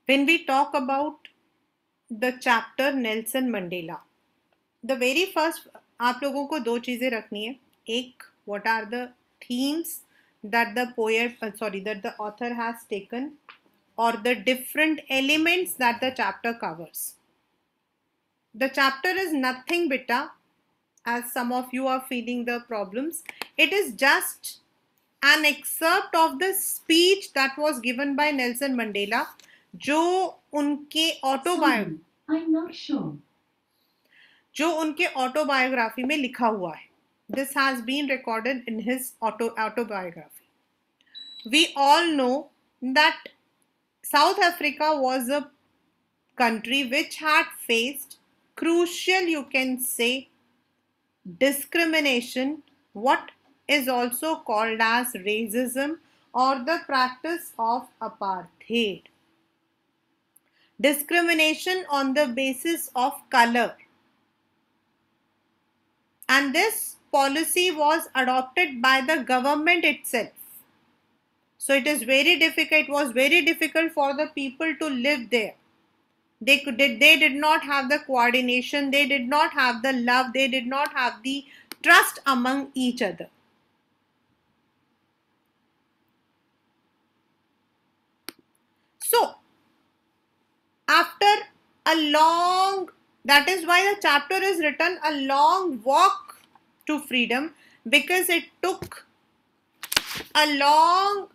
When we talk about the chapter Nelson Mandela, the very first आप लोगों को दो चीजें रखनी है. एक, what are the themes that the that the author has taken, or the different elements that the chapter covers. The chapter is nothing beta, as some of you are feeling the problems. It is just an excerpt of the speech that was given by Nelson Mandela, जो उनके autobiography, I'm not sure. जो उनके autobiography में लिखा हुआ है. This has been recorded in his autobiography. We all know that South Africa was a country which had faced crucial, you can say, discrimination, what is also called as racism, or the practice of apartheid. Discrimination on the basis of color. And this policy was adopted by the government itself. So it was very difficult for the people to live there. They did not have the coordination, they did not have the love, they did not have the trust among each other. So after a long, that is why the chapter is written A Long Walk to Freedom, because it took a long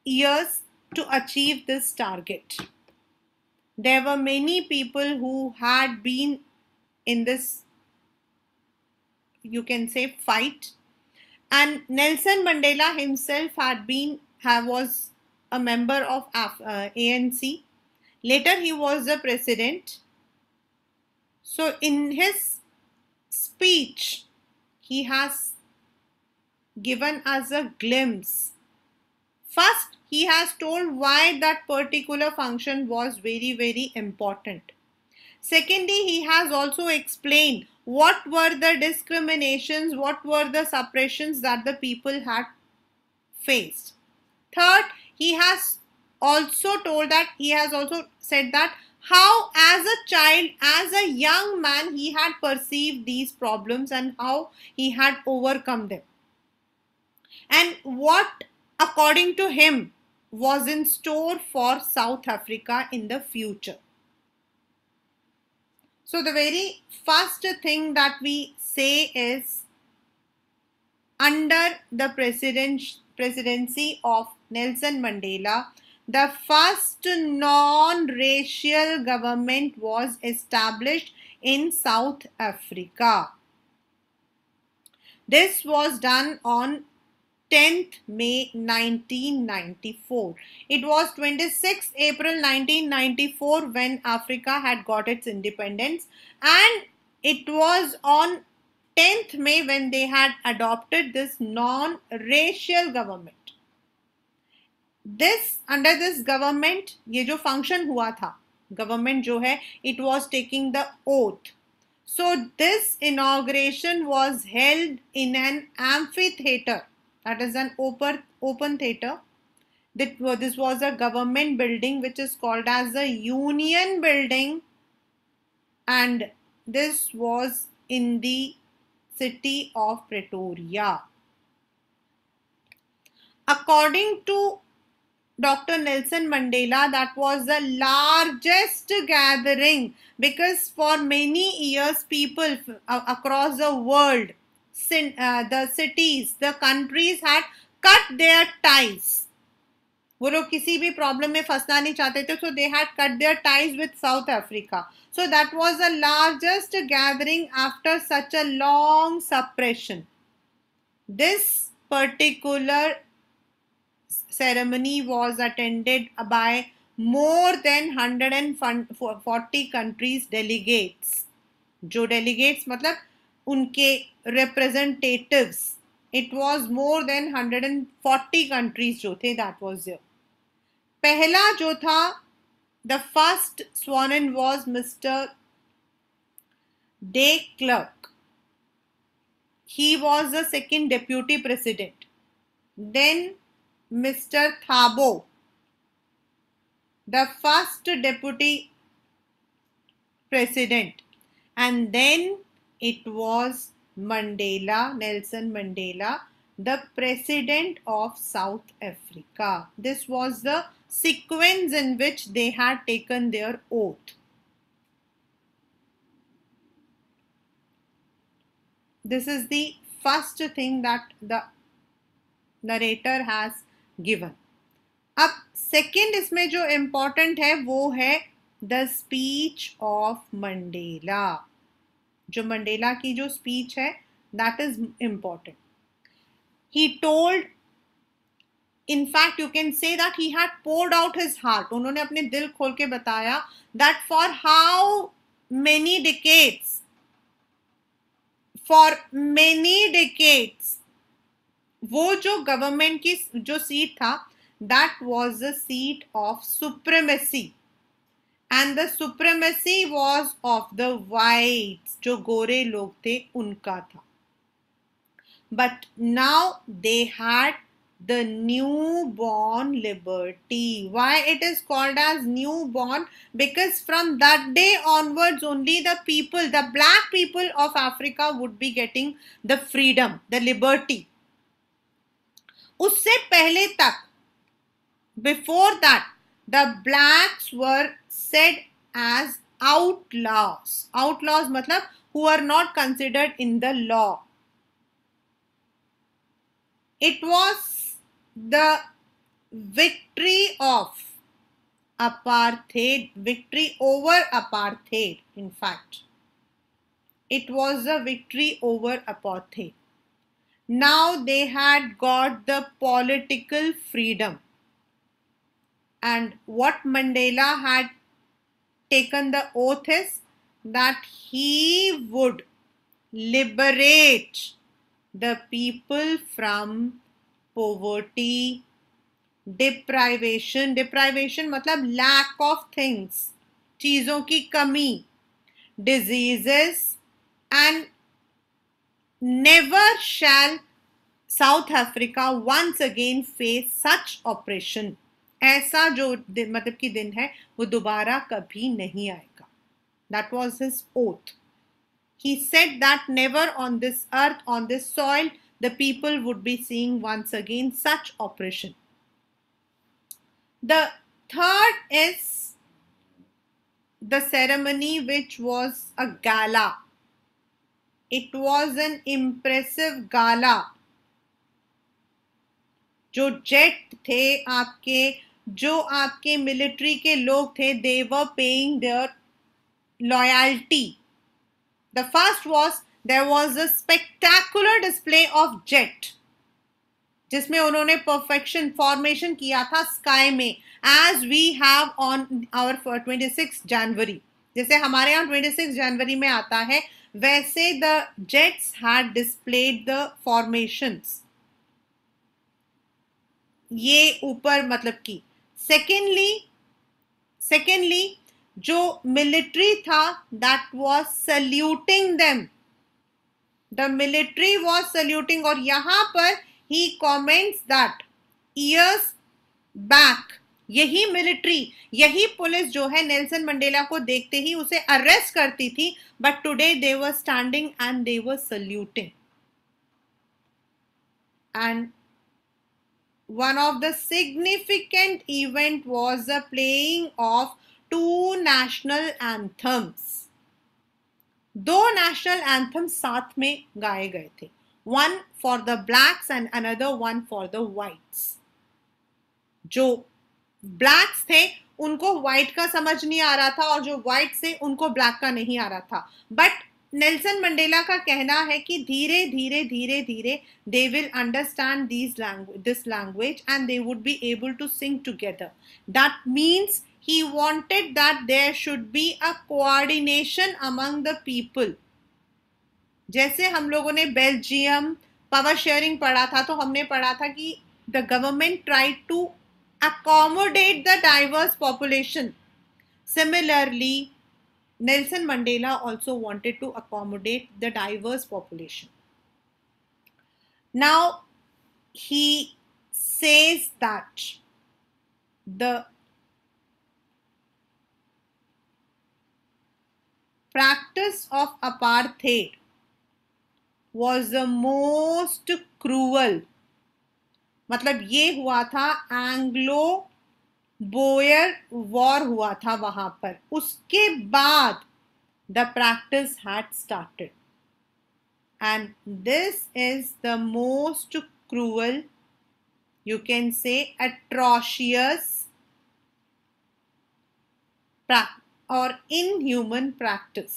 years to achieve this target. There were many people who had been in this, you can say, fight, and Nelson Mandela himself was a member of ANC. Later he was the president. So in his speech he has given us a glimpse. First, he has told why that particular function was very, very important. Secondly, he has also explained what were the discriminations, what were the suppressions that the people had faced. Third, he has also said that how as a child, as a young man, he had perceived these problems and how he had overcome them. And what, according to him, was in store for South Africa in the future. So the very first thing that we say is, under the presidency of Nelson Mandela, the first non-racial government was established in South Africa. This was done on 10th May 1994. It was 26th April 1994 when Africa had got its independence, and it was on 10th May when they had adopted this non-racial government. Under this government, ये जो function हुआ था, government जो है, it was taking the oath. So this inauguration was held in an amphitheater, that is an open theater. This was a government building which is called as the Union Building, and this was in the city of Pretoria. According to Dr. Nelson Mandela, that was the largest gathering, because for many years people across the world, the cities, the countries had cut their ties. वो लोग किसी भी problem में फंसना नहीं चाहते थे, so they had cut their ties with South Africa. So that was the largest gathering after such a long suppression. This particular ceremony was attended by more than 140 countries delegates. जो delegates मतलब उनके representatives. It was more than 140 countries जो थे, that was there. पहला जो था, the first sworn in was Mr. De Klerk. He was the second deputy president. Then Mr. Thabo. the first deputy president, and then it was Mandela, Nelson Mandela, the president of South Africa. This was the sequence in which they had taken their oath. This is the first thing that the narrator has given. अब second इसमें जो important है वो है the speech of Mandela. जो Mandela की जो speech है that is important. He told, in fact you can say that he had poured out his heart. उन्होंने अपने दिल खोल के बताया that for how many decades, for many decades, वो जो गवर्नमेंट की जो सीट था that was the seat of supremacy, and the supremacy was of the whites, जो गोरे लोग थे उनका था. But now they had the newborn liberty. Why it is called as newborn? Because from that day onwards only the people, the black people of Africa would be getting the freedom, the liberty. उससे पहले तक, before that, the blacks were said as outlaws. Outlaws मतलब who are not considered in the law. It was the victory of apartheid, victory over apartheid, in fact. It was a victory over apartheid. Now they had got the political freedom. And what Mandela had taken the oath is that he would liberate the people from poverty, deprivation. Deprivation मतलब lack of things, चीजों की कमी, diseases, and never shall South Africa once again face such oppression. ऐसा जो मतलब की दिन है वो दोबारा कभी नहीं आएगा. That was his oath. He said that never on this earth, on this soil, the people would be seeing once again such oppression. The third is the ceremony, which was a gala. It was an impressive gala. जो jet थे आपके, जो आपके military के लोग थे, they were paying their loyalty. The first was, there was a spectacular display of jet, जिसमें उन्होंने परफेक्शन फॉर्मेशन किया था स्काई में, as we have on our 26 जनवरी. जैसे हमारे यहाँ 26 जनवरी में आता है, वैसे the jets had displayed the formations. ये ऊपर मतलब की. सेकेंडली जो मिलिट्री था, that was saluting them. The military was saluting. और यहां पर ही कमेंट्स दैट ईयर्स बैक यही मिलिट्री, यही पुलिस जो है नेल्सन मंडेला को देखते ही उसे अरेस्ट करती थी, but today they were standing and they were saluting. And one of the significant event was the playing of two national anthems. दो national anthems साथ में गाए गए थे. One for the blacks and another one for the whites. जो blacks थे उनको white का समझ नहीं आ रहा था, और जो white से उनको black का नहीं आ रहा था. But नेल्सन मंडेला का कहना है कि धीरे धीरे धीरे धीरे they will understand this language and they would be able to sing together. That means he wanted that there should be a coordination among the people. जैसे हम लोगों ने बेल्जियम पावर शेयरिंग पढ़ा था, तो हमने पढ़ा था कि the government tried to accommodate the diverse population. Similarly, Nelson Mandela also wanted to accommodate the diverse population. Now, he says that the practice of apartheid was the most cruel. मतलब ये हुआ था, एंग्लो बोयर वॉर हुआ था वहां पर, उसके बाद the practice had started, and this is the most cruel, you can say atrocious or inhuman practice.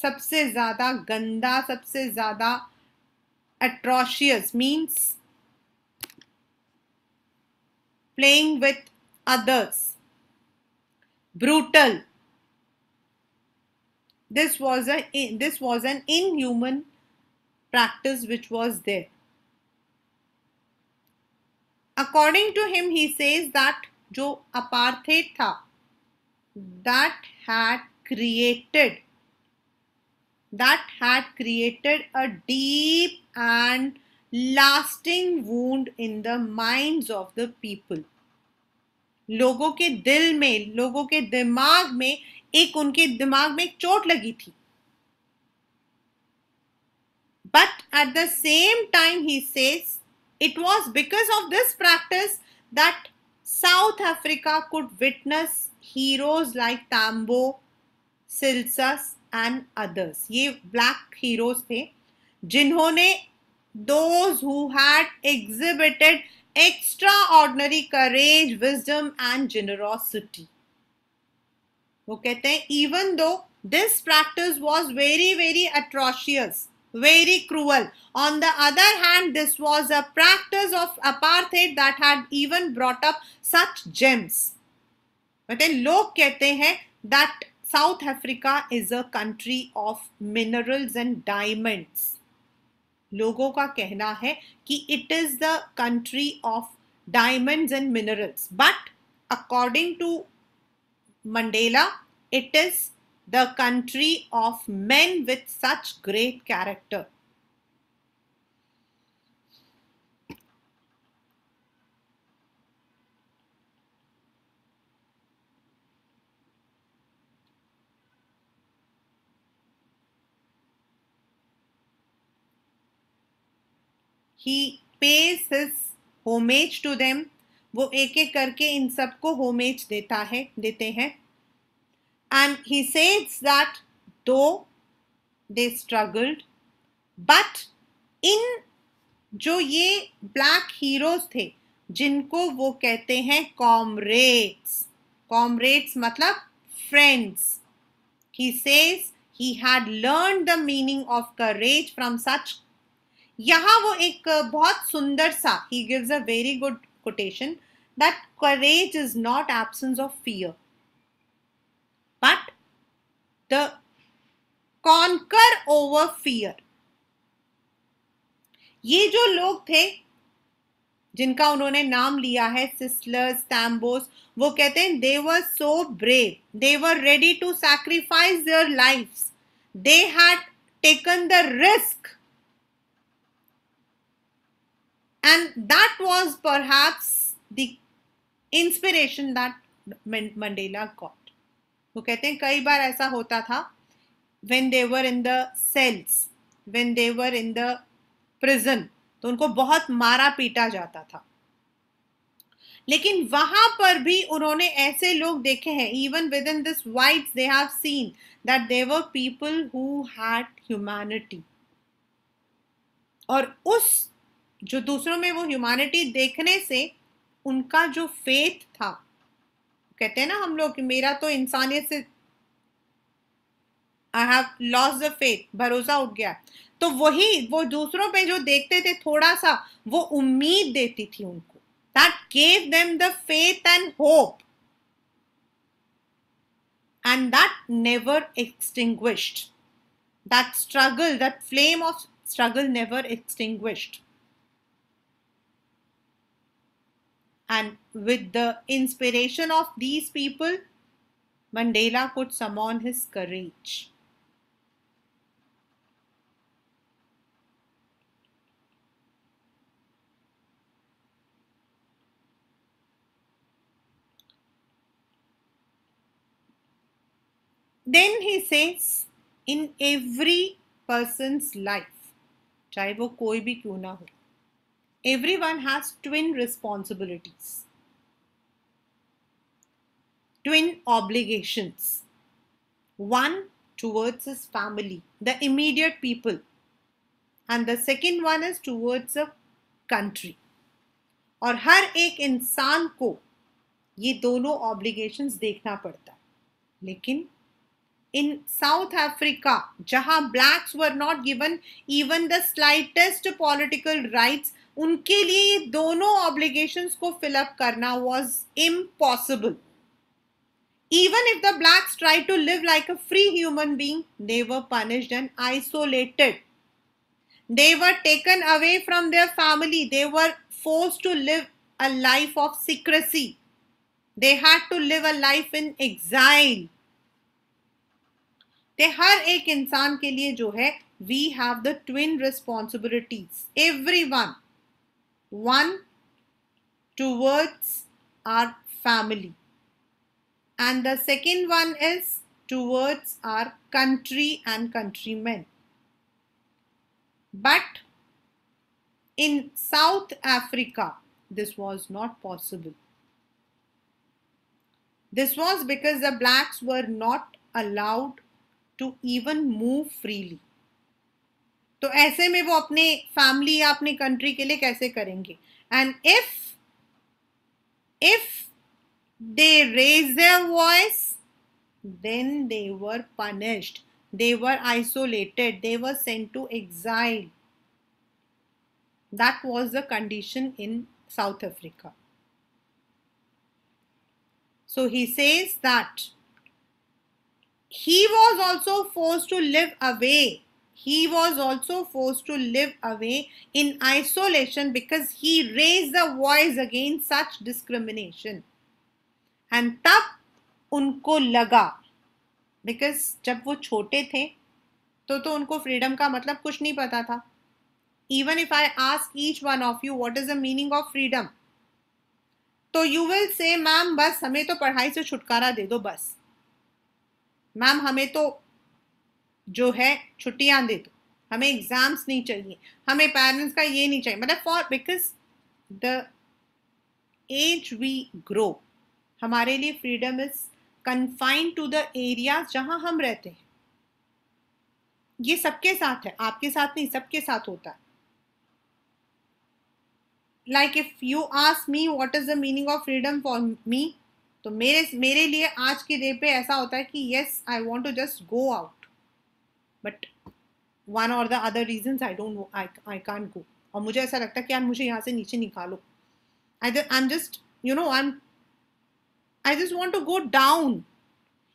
सबसे ज्यादा गंदा, सबसे ज्यादा atrocious means playing with others, brutal. This was an inhuman practice which was there. According to him, he says that जो apartheid था, that had created a deep and lasting wound in the minds of the people. लोगों के दिल में, लोगों के दिमाग में, एक उनके दिमाग में एक चोट लगी थी. But at the same time, he says it was because of this practice that South Africa could witness heroes like Tambo, Silsas and others. ये black heroes थे जिन्होंने, those who had exhibited extraordinary courage, wisdom and generosity. वो कहते हैं even though this practice was very very atrocious, very cruel, on the other hand this was a practice of apartheid that had even brought up such gems. कहते हैं, लोग कहते हैं that South Africa is a country of minerals and diamonds. लोगों का कहना है कि it is the country of diamonds and minerals, but according to Mandela, it is the country of men with such great character. He pays his homage to them. वो एक एक करके इन सबको homage देते हैं. And he says that though they struggled, but in जो ये black heroes थे, जिनको वो कहते हैं comrades, comrades मतलब friends. He says he had learned the meaning of courage from such. यहाँ वो एक बहुत सुंदर सा, he gives a very good quotation that courage is not absence of fear, but the conquer over fear. ये जो लोग थे जिनका उन्होंने नाम लिया है, सिस्लर्स, टैम्बोस, वो कहते हैं they were so brave, they were ready to sacrifice their lives, they had taken the risk, and that was perhaps the inspiration that Mandela got. वो कहते हैं कई बार ऐसा होता था when they were in the cells, when they were in the prison, तो उनको बहुत मारा पीटा जाता था, लेकिन वहां पर भी उन्होंने ऐसे लोग देखे हैं, even within this whites they have seen that there were people who had humanity. और उस जो दूसरों में वो ह्यूमैनिटी देखने से उनका जो फेथ था, कहते हैं ना हम लोग कि मेरा तो इंसानियत से I have lost the faith, भरोसा उठ गया, तो वही वो दूसरों पे जो देखते थे थोड़ा सा, वो उम्मीद देती थी उनको. That gave them the faith and hope, and that never extinguished, that struggle, that flame of struggle never extinguished. And with the inspiration of these people, Mandela could summon his courage. Then he says, in every person's life, चाहे वो कोई भी क्यों ना हो, everyone has twin responsibilities, twin obligations. One towards his family, the immediate people, and the second one is towards a country. और हर एक इंसान को ये दोनों ऑब्लिगेशंस देखना पड़ता है. लेकिन इन साउथ अफ्रीका, जहां blacks were not given even the slightest political rights, उनके लिए ये दोनों ऑब्लिगेशंस को फिलअप करना was impossible. Even if the blacks tried to live like a free human being, they were punished and isolated. They were taken away from their family. They were forced to live a life of secrecy. They had to live a life in exile. ते हर एक इंसान के लिए जो है, we have the twin responsibilities. Everyone. One towards our family. And the second one is towards our country and countrymen. But in South Africa, this was not possible. This was because the blacks were not allowed to even move freely. तो ऐसे में वो अपने family या अपने country के लिए कैसे करेंगे? And if they raised their voice, then they were punished. They were isolated. They were sent to exile. That was the condition in South Africa. So he says that he was also forced to live away. He was also forced to live away in isolation because he raised the voice against such discrimination. And तब उनको लगा, because जब वो छोटे थे तो उनको freedom का मतलब कुछ नहीं पता था. Even if I ask each one of you what is the meaning of freedom, तो यू विल से मैम बस हमें तो पढ़ाई से छुटकारा दे दो, बस मैम हमें तो जो है छुट्टियां दे दो, हमें एग्जाम्स नहीं चाहिए, हमें पेरेंट्स का ये नहीं चाहिए. मतलब for because the as we grow, हमारे लिए freedom is confined to the areas जहां हम रहते हैं. ये सबके साथ है, आपके साथ नहीं, सबके साथ होता है. Like if you ask me what is the meaning of freedom for me, तो मेरे लिए आज के डे पे ऐसा होता है कि yes I want to just go out, but one और the other reasons I can't go. और मुझे ऐसा लगता है कि यार मुझे यहाँ से नीचे निकालो. I am just I just want to go down.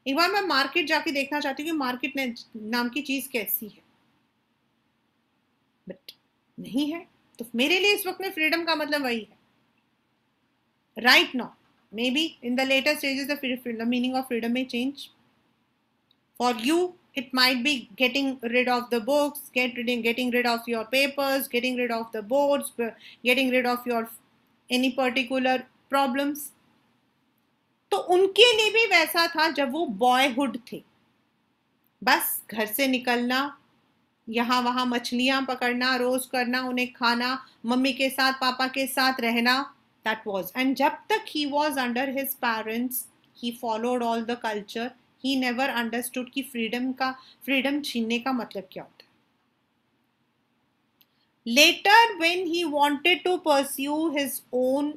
एक बार मैं मार्केट जाके देखना चाहती हूँ कि मार्केट नाम की चीज कैसी है, बट नहीं है. तो मेरे लिए इस वक्त में फ्रीडम का मतलब वही है. Right now may be in the later stages the meaning of freedom may change. For you it might be getting rid of the books, getting rid of your papers, getting rid of the boards, getting rid of your any particular problems. तो उनके लिए भी वैसा था जब वो boyhood थे. बस घर से निकलना, यहाँ वहाँ मछलियां पकड़ना, रोज करना, उन्हें खाना, मम्मी के साथ पापा के साथ रहना. That was. एंड जब तक he was under his parents, he followed all the culture. He never understood कि फ्रीडम छीनने का मतलब क्या होता है. Later when he wanted to pursue his own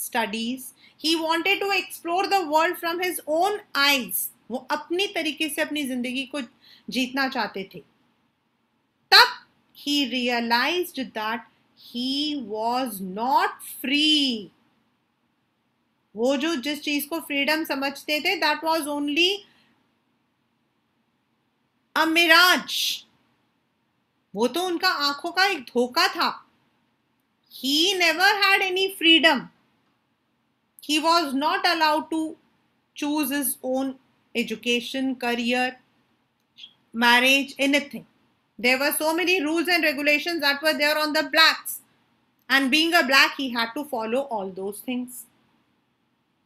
studies, he wanted to explore the world from his own eyes. वो अपनी तरीके से अपनी जिंदगी को जीतना चाहते थे. तब he realized that he was not free. वो जो जिस चीज को फ्रीडम समझते थे, that was only a mirage. वो तो उनका आंखों का एक धोखा था. He never had any freedom. He was not allowed to choose his own education, career, marriage, anything. There were so many rules and regulations that were there on the blacks. And being a black, he had to follow all those things.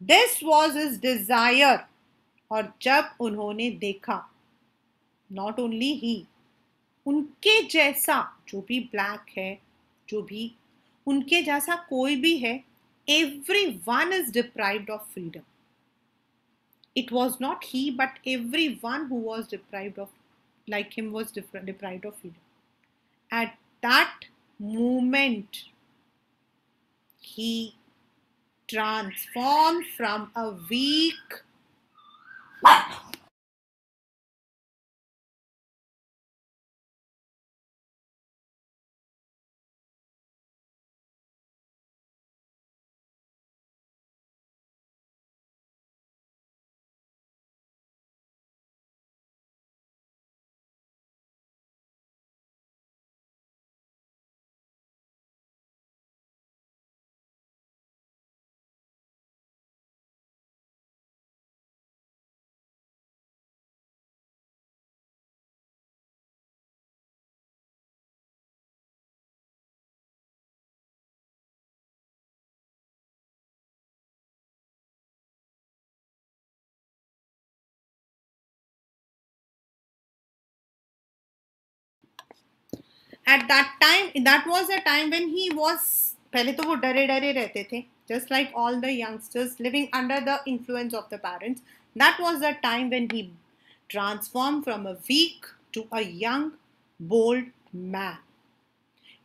This was his desire और जब उन्होंने देखा, not only ही, उनके जैसा जो भी black है, जो भी उनके जैसा कोई भी है, everyone is deprived of freedom. It was not he, but everyone who was deprived of, like him, was deprived of freedom. At that moment, he transformed from a weak, at that time, that was a time when he was, पहले तो वो डरे डरे रहते थे, just like all the youngsters living under the influence of the parents. That was the time when he transformed from a weak to a young, bold man.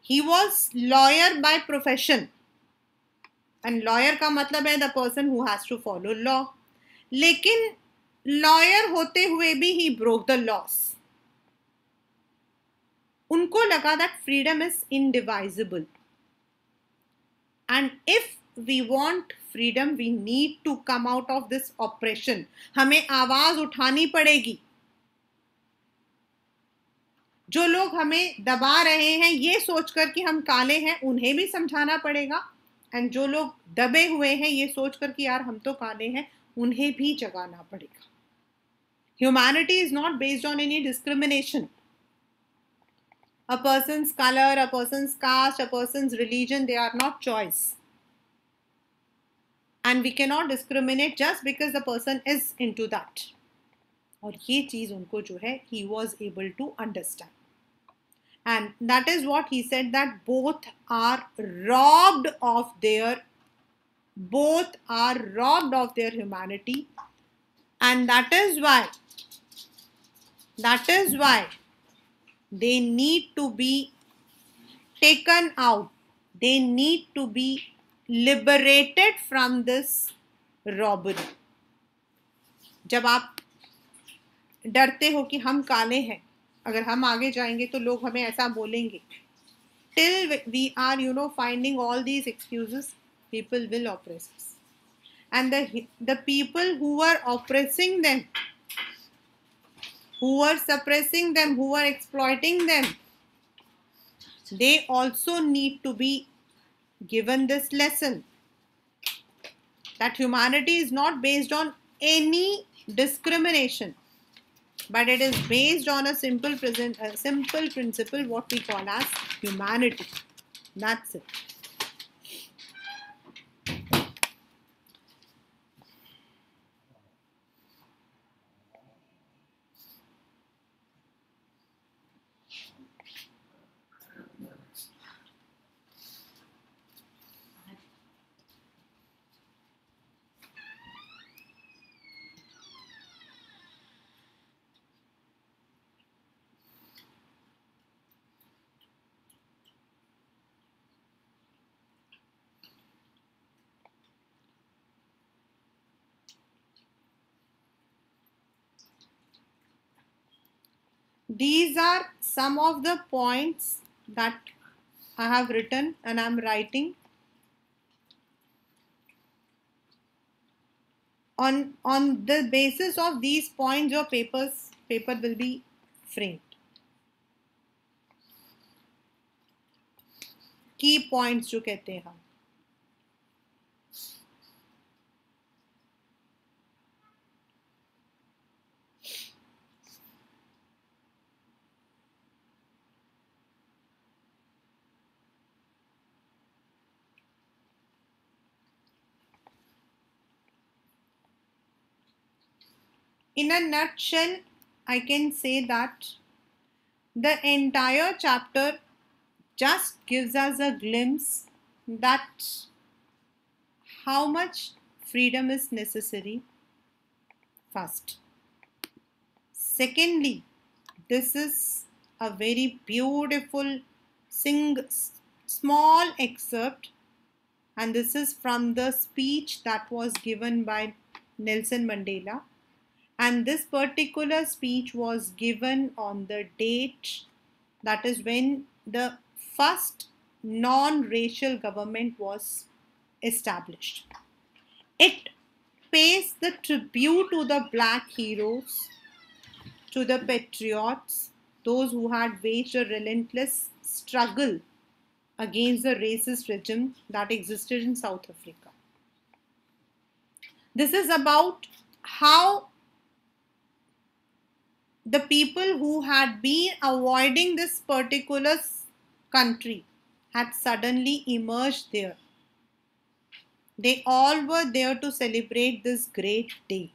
He was lawyer by profession, and lawyer का मतलब है the person who has to follow law. लेकिन lawyer होते हुए भी he broke the laws. उनको लगा that freedom is indivisible, and if we want freedom, we need to come out of this oppression. हमें आवाज उठानी पड़ेगी. जो लोग हमें दबा रहे हैं ये सोचकर कि हम काले हैं, उन्हें भी समझाना पड़ेगा, एंड जो लोग दबे हुए हैं ये सोचकर कि यार हम तो काले हैं, उन्हें भी जगाना पड़ेगा. Humanity is not based on any discrimination. A person's color, a person's caste, a person's religion, they are not choice. And we cannot discriminate just because the person is into that. और ये चीज उनको जो है, he was able to understand. And that is what he said, that both are robbed of their humanity. And that is why they need to be taken out. They need to be liberated from this robbery. जब आप डरते हो कि हम काले हैं, अगर हम आगे जाएंगे तो लोग हमें ऐसा बोलेंगे, till we are finding all these excuses, people will oppress us. And the people who were oppressing them, who were suppressing them, who were exploiting them, they also need to be given this lesson, that humanity is not based on any discrimination, but it is based on a simple principle, what we call as humanity. That's it. These are some of the points that I have written and I'm writing. On the basis of these points, your paper will be framed. Key points जो कहते हैं हम. In a nutshell, I can say that the entire chapter just gives us a glimpse that how much freedom is necessary, first. Secondly, this is a very beautiful small excerpt, and this is from the speech that was given by Nelson Mandela. And this particular speech was given on the date, that is when the first non-racial government was established. It pays the tribute to the black heroes, to the patriots, those who had waged a relentless struggle against the racist regime that existed in South Africa. This is about how the people who had been avoiding this particular country had suddenly emerged there. They all were there to celebrate this great day.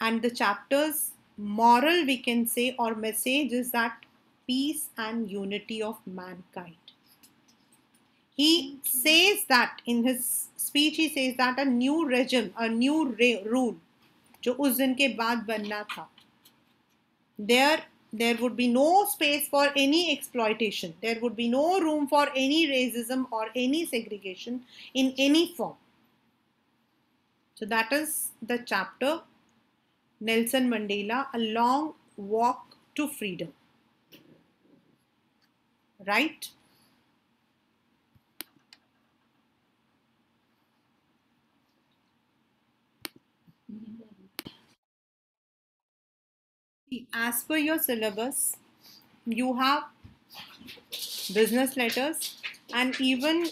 And the chapter's moral, we can say, or message is that peace and unity of mankind. He says that in his speech, he says that a new regime, a new rule, जो उस दिन के बाद बनना था, there would be no space for any exploitation. There would be no room for any racism or any segregation in any form. So that is the chapter, Nelson Mandela, A Long Walk to Freedom. Right? As per your syllabus, you have business letters, and even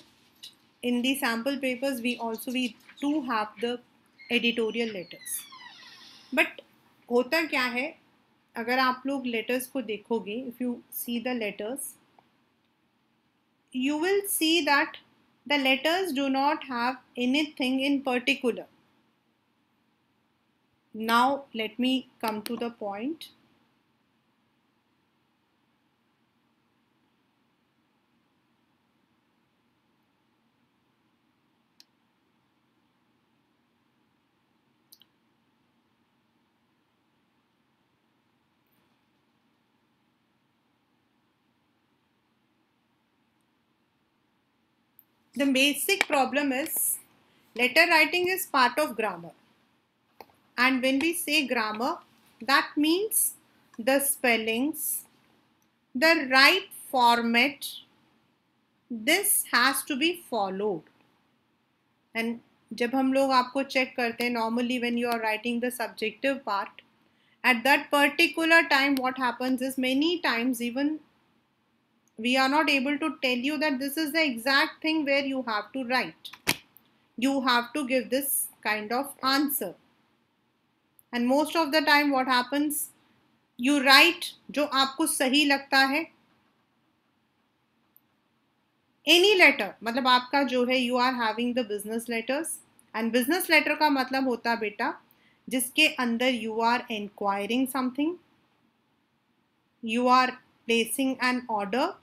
in the sample papers we do have the editorial letters. But होता क्या है, अगर आप लोग letters को देखोगे, if you see the letters, you will see that the letters do not have anything in particular. Now let me come to the point. The basic problem is letter writing is part of grammar. And when we say grammar, that means the spellings, the right format, this has to be followed. And जब हम लोग आपको check करते हैं, normally when you are writing the subjective part, at that particular time what happens is many times even we are not able to tell you that this is the exact thing where you have to write. You have to give this kind of answer. And most of the time what happens, you write जो आपको सही लगता है. Any letter, मतलब आपका जो है, you are having the business letters, and business letter का मतलब होता है बेटा जिसके अंदर you are inquiring something, you are placing an order,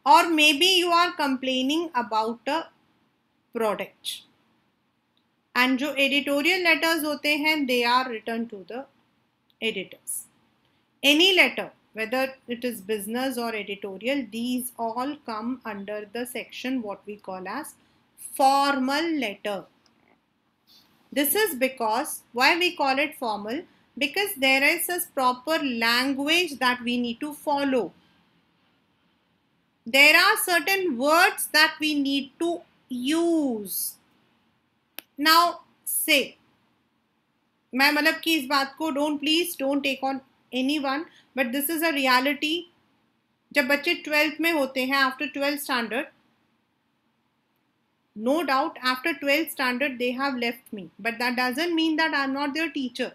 or maybe you are complaining about a product. And जो editorial letters होते हैं, they are written to the editors. Any letter, whether it is business or editorial, these all come under the section what we call as formal letter. This is because, why we call it formal? Because there is a proper language that we need to follow. There are certain words that we need to use. Now say, मैं मतलब कि इस बात को please don't take on anyone, but this is a reality. जब बच्चे 12th में होते हैं, after 12th standard, no doubt after 12th standard they have left me, but that doesn't mean that I'm not their teacher.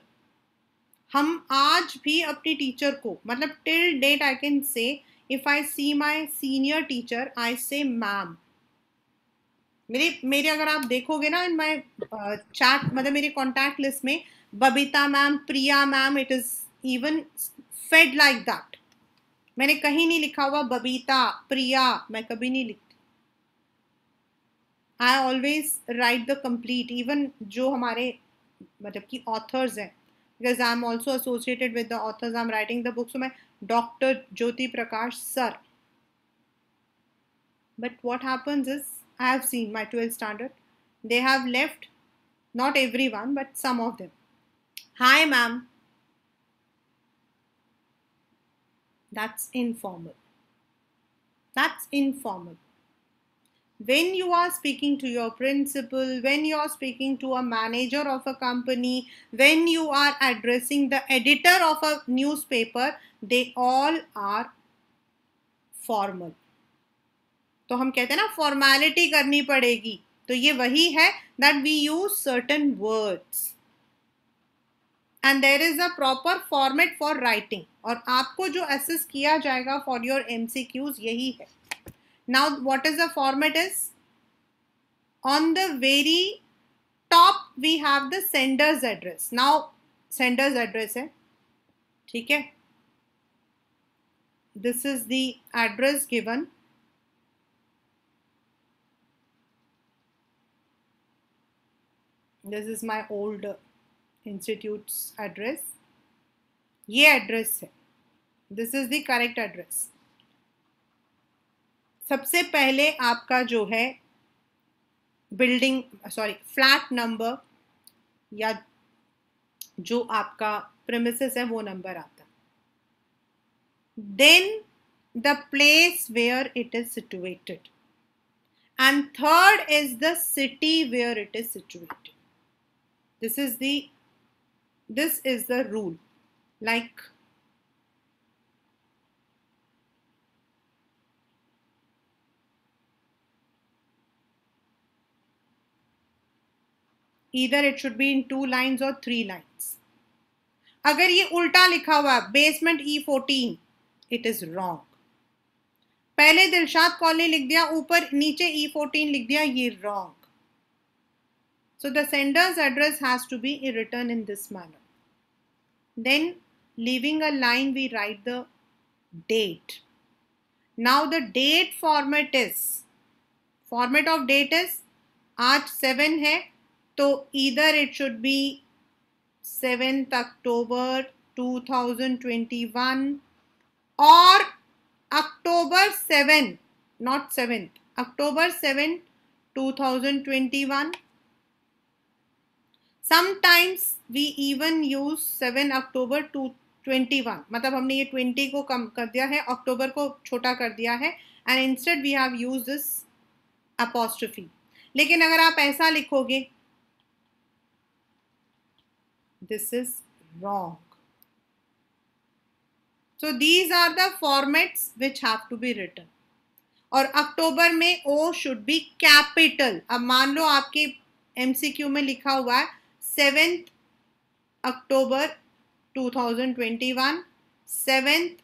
हम आज भी अपनी teacher को, मतलब till date I can say, if I see my senior teacher, I say ma'am. मेरे अगर आप देखोगे ना इन माय चैट, मतलब मेरी कॉन्टैक्ट लिस्ट में Babita ma'am, Priya ma'am, it is even fed like that. मैंने कहीं नहीं लिखा हुआ बबीता, प्रिया, मैं कभी नहीं लिखती. I always write the complete, even जो हमारे मतलब कि ऑथर्स हैं, because I am also associated with the authors, I am writing the book, so मैं doctor Jyoti Prakash sir. But what happens is, I have seen my 12th standard, they have left, not everyone, but some of them. Hi, ma'am. That's informal. That's informal. When you are speaking to your principal, when you are speaking to a manager of a company, when you are addressing the editor of a newspaper, they all are formal. तो हम कहते हैं ना formality करनी पड़ेगी, तो ये वही है that we use certain words and there is a proper format for writing. और आपको जो असेस किया जाएगा फॉर योर एमसीक्यूज यही है. Now what is the format is, on the very top we have the sender's address. Now sender's address है, ठीक है, this is the address given. This is my old institute's address. ये address है, this is the correct address. सबसे पहले आपका जो है बिल्डिंग, सॉरी, फ्लैट नंबर या जो आपका प्रेमिसेस है वो नंबर आता. Then the place where it is situated, and third is the city where it is situated. This is the rule. Like either it should be in 2 lines or 3 lines. अगर ये उल्टा लिखा हुआ है basement E14, it is wrong. पहले Dilshad colony लिख दिया, ऊपर नीचे E14 लिख दिया, ये wrong. So the sender's address has to be written in this manner. Then leaving a line we write the date. Now the date format of date is, आज 7 है तो either it should be 7th October 2021 or October 7, not 7th, October 7, 2021. Sometimes we even use 7 October 2021, मतलब हमने ये 20 को कम कर दिया है, अक्टूबर को छोटा कर दिया है, and instead we have used this apostrophe. लेकिन अगर आप ऐसा लिखोगे, this is wrong. So these are the formats which have to be written. और अक्टूबर में O should be capital. अब मान लो आपके MCQ में लिखा हुआ है 7th October 2021, 7th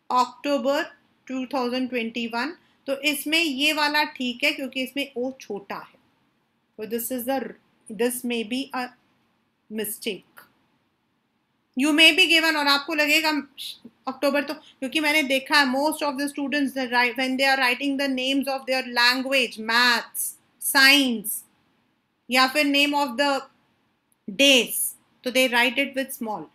October 2021, तो इसमें ये वाला ठीक है क्योंकि इसमें O छोटा है. So this may be a mistake. You may be given, और आपको लगेगा अक्टूबर, तो क्योंकि मैंने देखा है most of the students when they are writing the names of their language, maths, science या फिर नेम ऑफ द डेज, तो they write it with small.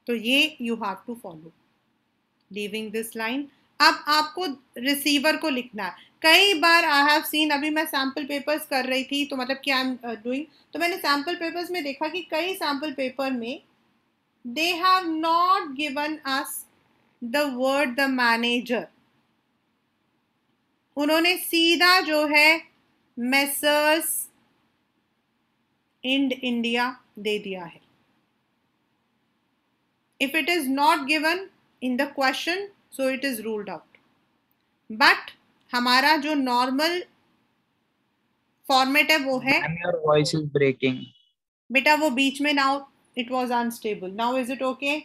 तो ये you have to follow leaving this line. अब आपको receiver को लिखना है. कई बार आई हैव सीन, अभी मैं सैम्पल पेपर्स कर रही थी तो मतलब क्या आई एम डूइंग, तो मैंने सैम्पल पेपर्स में देखा कि कई सैम्पल पेपर में they have not given us the word the manager. उन्होंने सीधा जो है मेसर्स इंड इंडिया दे दिया है. If it is not given in the question, so it is ruled out. But हमारा जो नॉर्मल फॉर्मेट है वो है. Your voice is breaking. बेटा वो बीच में, now it was unstable, now is it okay?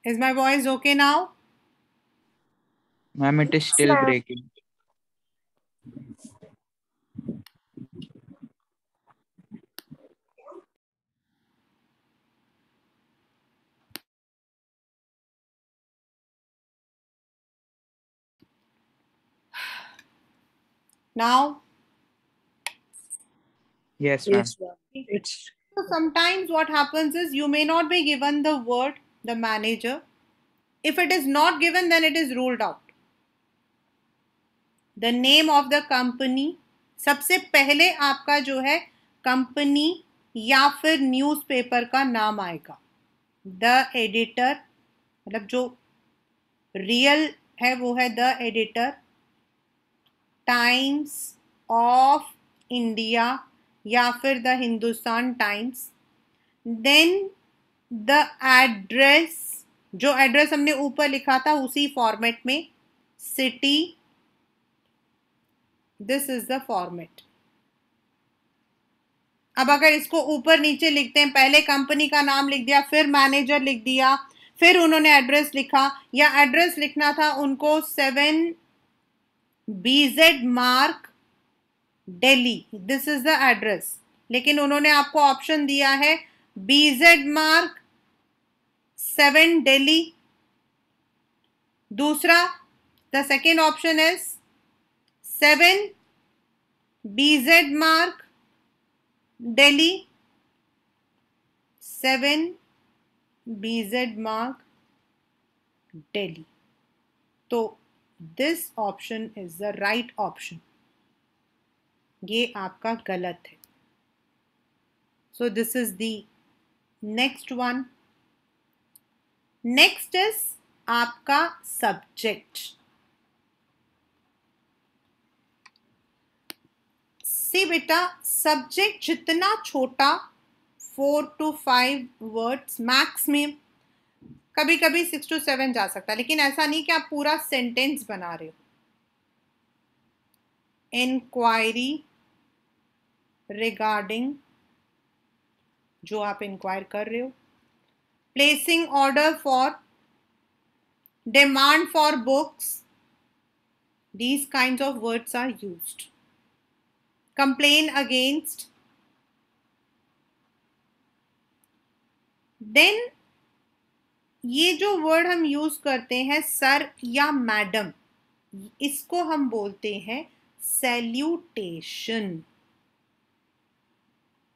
Is my voice okay now? Ma'am, it is Yes, still ma'am. breaking. Now, Yes, ma'am. Yes, ma'am. It's so sometimes what happens is you may not be given the word, the manager. If it is not given, then it is ruled out. The name of the company, सबसे पहले आपका जो है company या फिर newspaper का नाम आएगा. द एडिटर, मतलब जो रियल है वो है the editor, Times of India या फिर the Hindustan Times. Then the address, जो एड्रेस हमने ऊपर लिखा था उसी फॉर्मेट में, city, this is the format. अब अगर इसको ऊपर नीचे लिखते हैं, पहले कंपनी का नाम लिख दिया, फिर मैनेजर लिख दिया, फिर उन्होंने एड्रेस लिखा, या एड्रेस लिखना था उनको 7 BZ mark Delhi, this is the address, लेकिन उन्होंने आपको ऑप्शन दिया है BZ मार्क 7 दिल्ली. दूसरा, the second option is 7 BZ mark Delhi, 7 BZ mark Delhi. तो this option is the right option. ये आपका गलत है. So this is the next one. Next is आपका सब्जेक्ट. सी बेटा, सब्जेक्ट जितना छोटा, 4 to 5 वर्ड्स मैक्स में, कभी कभी 6 to 7 जा सकता है, लेकिन ऐसा नहीं कि आप पूरा सेंटेंस बना रहे हो. इंक्वायरी रिगार्डिंग, जो आप इंक्वायर कर रहे हो. Placing order for, demand for books, these kinds of words are used. Complain against. Then ये जो वर्ड हम यूज करते हैं सर या मैडम, इसको हम बोलते हैं सैल्यूटेशन.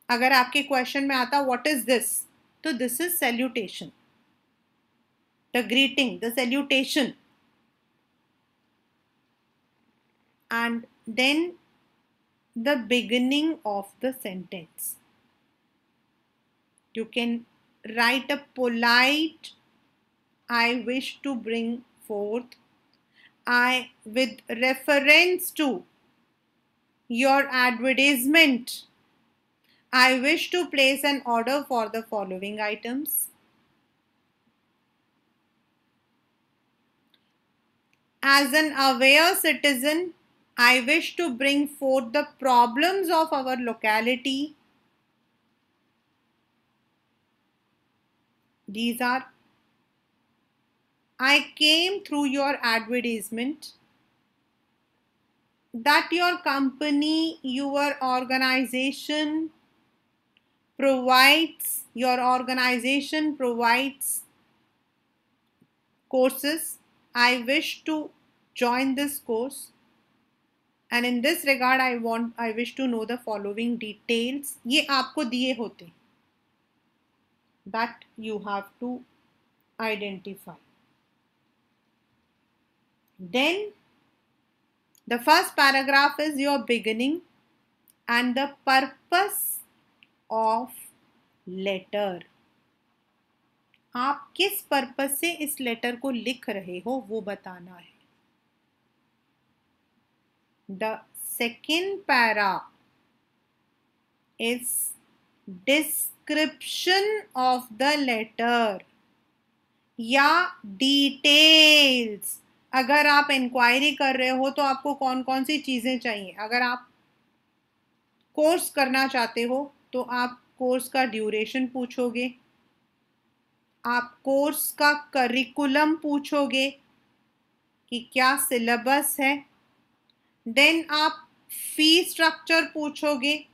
अगर आपके क्वेश्चन में आता व्हाट इज दिस, तो this is salutation, the greeting, the salutation. And then the beginning of the sentence. You can write a polite, I wish to bring forth, I with reference to your advertisement, I wish to place an order for the following items. As an aware citizen, I wish to bring forth the problems of our locality. These are, I came through your advertisement that your company, your organization provides, courses. I wish to join this course. And in this regard, I wish to know the following details. ये आपको दिए होते, that you have to identify. Then the first paragraph is your beginning and the purpose of letter. आप किस purpose से इस letter को लिख रहे हो वो बताना है. The second para is description of the letter या डिटेल्स. अगर आप इंक्वायरी कर रहे हो तो आपको कौन कौन सी चीजें चाहिए. अगर आप कोर्स करना चाहते हो तो आप कोर्स का ड्यूरेशन पूछोगे, आप कोर्स का करिकुलम पूछोगे कि क्या सिलेबस है. देन आप फी स्ट्रक्चर पूछोगे.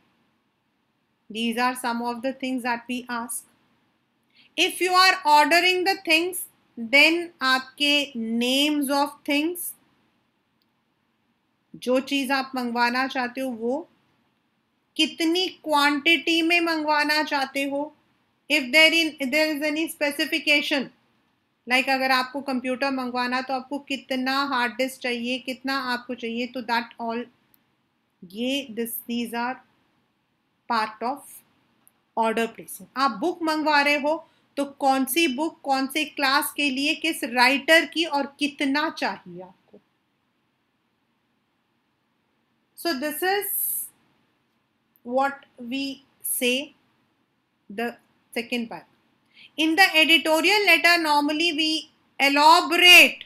These are some of the things that we ask. If you are ordering the things, then आपके names of things, जो चीज आप मंगवाना चाहते हो वो, कितनी क्वांटिटी में मंगवाना चाहते हो. If there is any specification, like अगर आपको कंप्यूटर मंगवाना तो आपको कितना हार्ड डिस्क चाहिए, कितना आपको चाहिए, तो दैट ऑल, ये these are part of order placing. आप बुक मंगवा रहे हो तो कौन सी बुक, कौन से क्लास के लिए, किस राइटर की, और कितना चाहिए आपको. सो this is what we say, the second part. In the editorial letter, normally we elaborate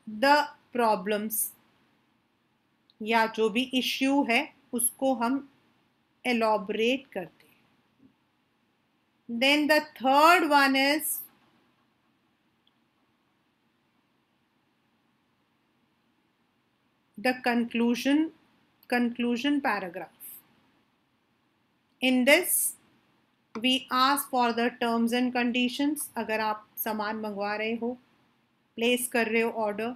the problems, या जो भी इश्यू है उसको हम elaborate करते हैं. Then the third one is the conclusion paragraph. In this we ask for the terms and conditions. अगर आप सामान मंगवा रहे हो, प्लेस कर रहे हो ऑर्डर,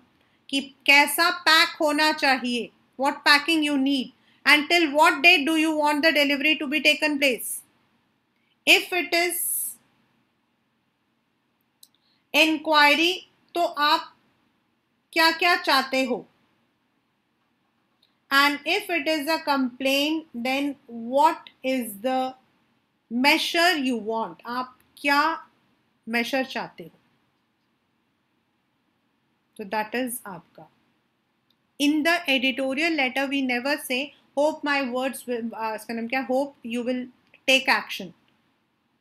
कि कैसा पैक होना चाहिए, what packing you need, and till what date do you want the delivery to be taken place. If it is inquiry, तो आप क्या क्या चाहते हो. And if it is a complaint, then what is the measure you want. आप क्या measure चाहते हो. तो that is आपका. In the editorial letter, we never say, hope my words will, इसका नाम क्या, hope you will take action.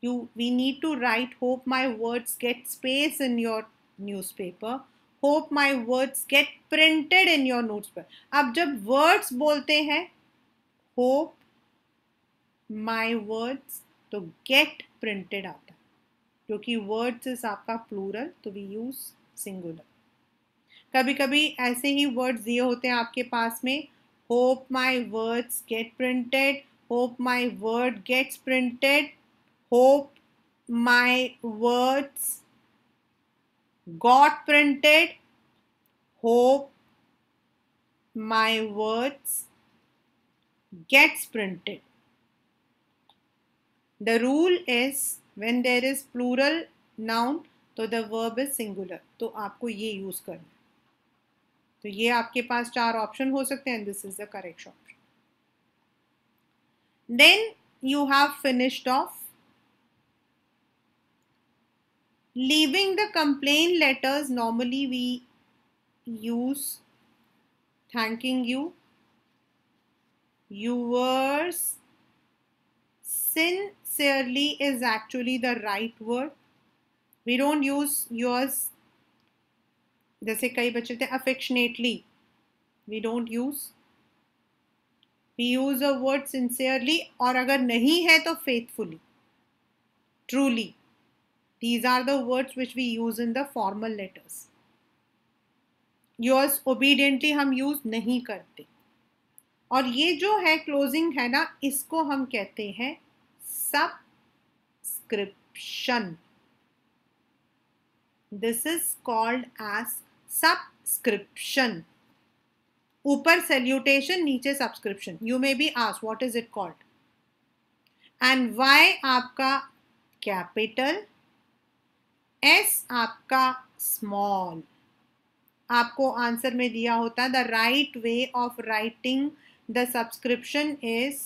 We need to write, hope my words get space in your newspaper. Hope my words get printed in your newspaper. अब जब words बोलते हैं, hope my words, तो get printed आता है, क्योंकि words is आपका plural, तो we use singular. कभी कभी ऐसे ही वर्ड्स दिए होते हैं आपके पास में, hope my words get printed, hope my word gets printed, hope my words got printed, hope my words gets printed. The rule is when there is plural noun तो द वर्ब इज सिंगुलर, तो आपको ये use करना है. तो ये आपके पास 4 option हो सकते हैं. This is the correct option. Then you have finished off. Leaving the complaint letters, normally we use thanking you, yours sincerely is actually the right word. We don't use yours, जैसे कई बच्चे थे affectionately, we don't use. We use a word sincerely, और अगर नहीं है तो faithfully, truly. These are the words which we use in the formal letters. Yours obediently हम use नहीं करते. और ये जो है क्लोजिंग है ना, इसको हम कहते हैं subscription. This is called as subscription. ऊपर salutation, नीचे subscription. You may be asked what is it called. And Y आपका capital, S आपका स्मॉल. आपको आंसर में दिया होता है the right way of writing the subscription is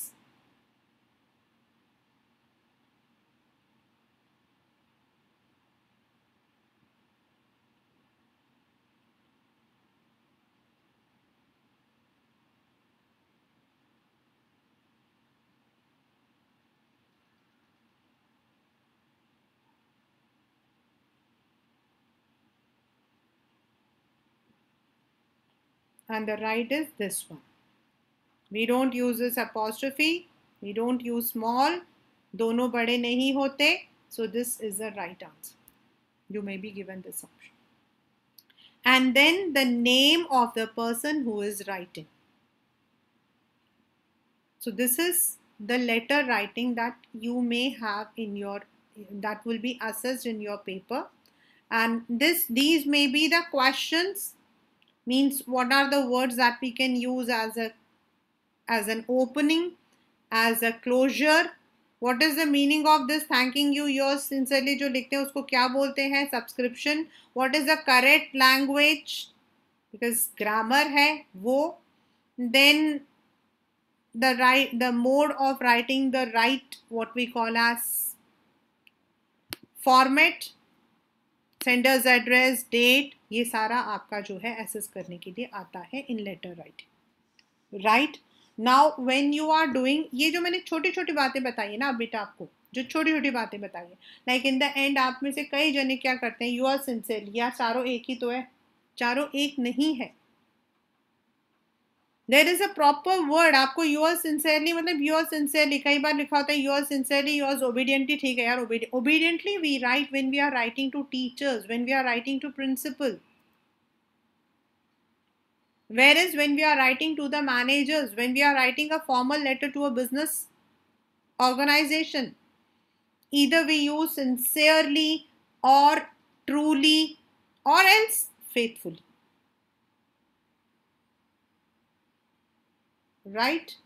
and the right is this one. We don't use this apostrophe, we don't use small, दोनों बड़े नहीं होते. So this is the right answer. You may be given this option. And then the name of the person who is writing. So this is the letter writing that you may have in your, that will be assessed in your paper. And these may be the questions, means what are the words that we can use as an opening, as a closure. What is the meaning of this thanking you, yours sincerely जो लिखते हैं उसको क्या बोलते हैं? Subscription. What is the correct language? Because grammar है वो. Then the mode of writing, the right, what we call as format, sender's address, date, ये सारा आपका जो है assess करने के लिए आता है in letter writing. Right? Now when you are doing, ये जो मैंने छोटी छोटी बातें बताई है ना अब बेटा आपको, जो छोटी छोटी बातें बताई है, लाइक इन द एंड आप में से कई जने क्या करते हैं, यू आर सिंसियर, या चारों एक ही तो है? चारों एक नहीं है. There is a proper word. आपको योर सिंसियरली मतलब योर सिंसियरली, कई बार लिखा होता है योर सिंसियरली, योर्स ओबीडियंटली. ठीक है यार, obediently we write when we are writing to teachers, when we are writing to principal. Whereas when we are writing to the managers, when we are writing a formal letter to a business organization, either we use sincerely or truly or else faithfully. Right?